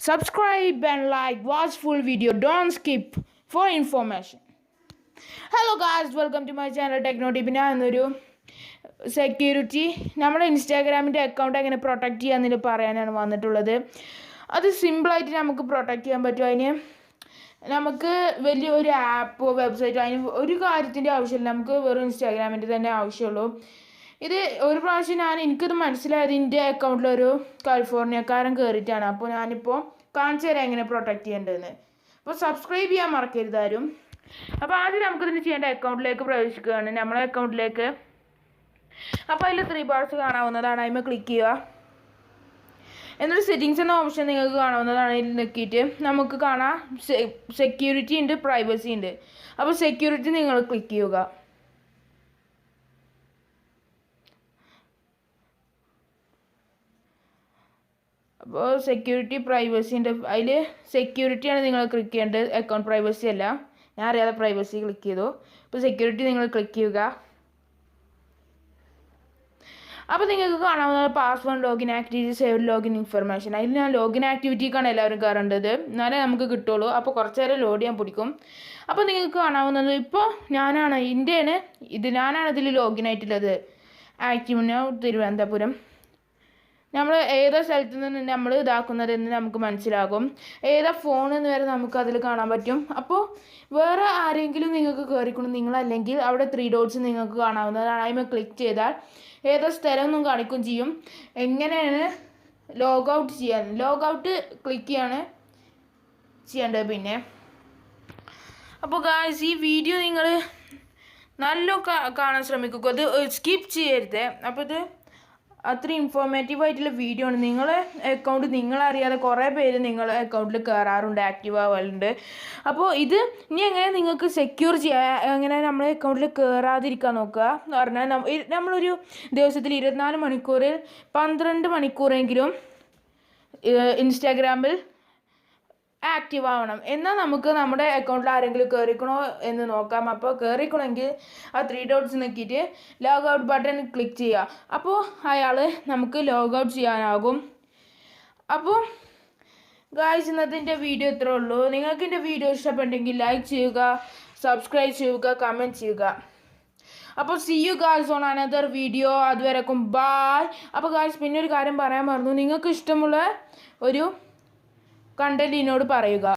Subscribe and like, watch full video, don't skip for information. Hello guys, welcome to my channel Technotip. എന്നൊരു security നമ്മുടെ ഇൻസ്റ്റാഗ്രാമിൻ്റെ account എങ്ങനെ protect ചെയ്യാമെന്ന് പറയാനാണ് വന്നിട്ടുള്ളത്. അത് സിമ്പിളായിട്ട് നമുക്ക് പ്രൊട്ടക്റ്റ് ചെയ്യാൻ പറ്റും. അതിന് നമുക്ക് വലിയൊരു ആപ്പോ വെബ്സൈറ്റോ അതിന് ഒരു കാര്യത്തിൻ്റെ ആവശ്യമില്ല. നമുക്ക് വെറും ഇൻസ്റ്റാഗ്രാമിൻ്റെ തന്നെ ആവശ്യമുള്ളൂ. ഇത് ഒരു പ്രാവശ്യം എനിക്കത് മനസ്സിലായത് എൻ്റെ അക്കൗണ്ടിലൊരു കാലിഫോർണിയക്കാരൻ കയറിയിട്ടാണ്. അപ്പോൾ ഞാനിപ്പോൾ കാണിച്ചു തരാം എങ്ങനെ പ്രൊട്ടക്റ്റ് ചെയ്യേണ്ടതെന്ന്. അപ്പോൾ സബ്സ്ക്രൈബ് ചെയ്യാൻ മറക്കരുത് ആരും. അപ്പോൾ ആദ്യം നമുക്കിതിന് ചെയ്യേണ്ട അക്കൗണ്ടിലേക്ക് പ്രവേശിക്കുകയാണ്, നമ്മളെ അക്കൗണ്ടിലേക്ക്. അപ്പോൾ അതിൽ 3 ബാർസ് കാണാവുന്നതാണ്, അതിൽ ക്ലിക്ക് ചെയ്യുക. എന്നിട്ട് സെറ്റിങ്സ് എന്ന ഓപ്ഷൻ നിങ്ങൾക്ക് കാണാവുന്നതാണ്. ഇതിൽ നോക്കിയിട്ട് നമുക്ക് കാണാം സെക്യൂരിറ്റി ഉണ്ട്, പ്രൈവസി ഉണ്ട്. അപ്പോൾ സെക്യൂരിറ്റി നിങ്ങൾ ക്ലിക്ക് ചെയ്യുക. അപ്പോൾ സെക്യൂരിറ്റി പ്രൈവസി ഉണ്ട്, അതിൽ സെക്യൂരിറ്റിയാണ് നിങ്ങൾ ക്ലിക്ക് ചെയ്യേണ്ടത്, അക്കൗണ്ട് പ്രൈവസി അല്ല. ഞാൻ അറിയാതെ പ്രൈവസി ക്ലിക്ക് ചെയ്തു. അപ്പോൾ സെക്യൂരിറ്റി നിങ്ങൾ ക്ലിക്ക് ചെയ്യുക. അപ്പോൾ നിങ്ങൾക്ക് കാണാവുന്ന password, login activity, save login information. അതിൽ ഞാൻ ലോഗിൻ ആക്ടിവിറ്റിക്കാണ് എല്ലാവരും കയറേണ്ടത്, എന്നാലേ നമുക്ക് കിട്ടുള്ളൂ. അപ്പോൾ കുറച്ച് നേരം ലോഡ് ചെയ്യാൻ പിടിക്കും. അപ്പോൾ നിങ്ങൾക്ക് കാണാവുന്നത് ഇപ്പോൾ ഞാനാണ് ഇതിൽ ലോഗിൻ ആയിട്ടുള്ളത്. Active now Thiruvananthapuram. നമ്മൾ ഏതാ സ്ഥലത്തു നിന്ന് നമ്മൾ ഇതാക്കുന്നതെന്ന് നമുക്ക് മനസ്സിലാകും. ഏതാ ഫോണെന്ന് വരെ നമുക്ക് അതിൽ കാണാൻ പറ്റും. അപ്പോൾ വേറെ ആരെങ്കിലും നിങ്ങൾക്ക് കയറിക്കണം, നിങ്ങളല്ലെങ്കിൽ അവിടെ 3 ഡോട്ട്സ് നിങ്ങൾക്ക് കാണാവുന്നതാണ്. അതിൽ ക്ലിക്ക് ചെയ്താൽ ഏതാ സ്ഥലം എന്നും കാണിക്കും ചെയ്യും. എങ്ങനെയാണ് ലോഗ് ഔട്ട് ചെയ്യാൻ, ലോഗ് ഔട്ട് ക്ലിക്ക് ചെയ്യേണ്ടത്. പിന്നെ അപ്പോൾ ഗായ്സ്, ഈ വീഡിയോ നിങ്ങൾ നല്ല കാണാൻ ശ്രമിക്കുക, അത് സ്കിപ്പ് ചെയ്യരുത്. അപ്പോൾ ഇത് അത്ര ഇൻഫോർമേറ്റീവ് ആയിട്ടുള്ള വീഡിയോ ആണ്. നിങ്ങളെ അക്കൗണ്ട് നിങ്ങളറിയാതെ കുറേ പേര് നിങ്ങളെ അക്കൗണ്ടിൽ കയറാറുണ്ട്, ആക്റ്റീവ് ആവാറുണ്ട്. അപ്പോൾ ഇത് ഇനി എങ്ങനെ നിങ്ങൾക്ക് സെക്യൂർ ചെയ്യാം, എങ്ങനെ നമ്മളെ അക്കൗണ്ടിൽ കയറാതിരിക്കാൻ നോക്കുക എന്ന് പറഞ്ഞാൽ, നമ്മളൊരു ദിവസത്തിൽ 24 മണിക്കൂറിൽ 12 മണിക്കൂറെങ്കിലും ഇൻസ്റ്റാഗ്രാമിൽ ആക്റ്റീവ് ആവണം. എന്നാൽ നമുക്ക് നമ്മുടെ അക്കൗണ്ടിൽ ആരെങ്കിലും കയറിക്കണോ എന്ന് നോക്കാം. അപ്പോൾ കയറിക്കണമെങ്കിൽ ആ 3 ഡോട്ട്സ് നോക്കിയിട്ട് ലോഗ് ഔട്ട് ബട്ടൺ ക്ലിക്ക് ചെയ്യുക. അപ്പോൾ അയാൾ നമുക്ക് ലോഗ് ഔട്ട് ചെയ്യാനാകും. അപ്പോൾ ഗായ്സ്, ഇന്നത്തെ വീഡിയോ ഇത്രേ ഉള്ളൂ. നിങ്ങൾക്ക് എൻ്റെ വീഡിയോ ഇഷ്ടപ്പെട്ടെങ്കിൽ ലൈക്ക് ചെയ്യുക, സബ്സ്ക്രൈബ് ചെയ്യുക, കമൻറ്റ് ചെയ്യുക. അപ്പോൾ see you guys on another video. അതുവരെക്കും ബൈ. അപ്പോൾ ഗായ്സ്, പിന്നെ ഒരു കാര്യം പറയാൻ മറന്നു, നിങ്ങൾക്ക് ഇഷ്ടമുള്ള ഒരു കണ്ടന്റ് എന്നോട് പറയുക.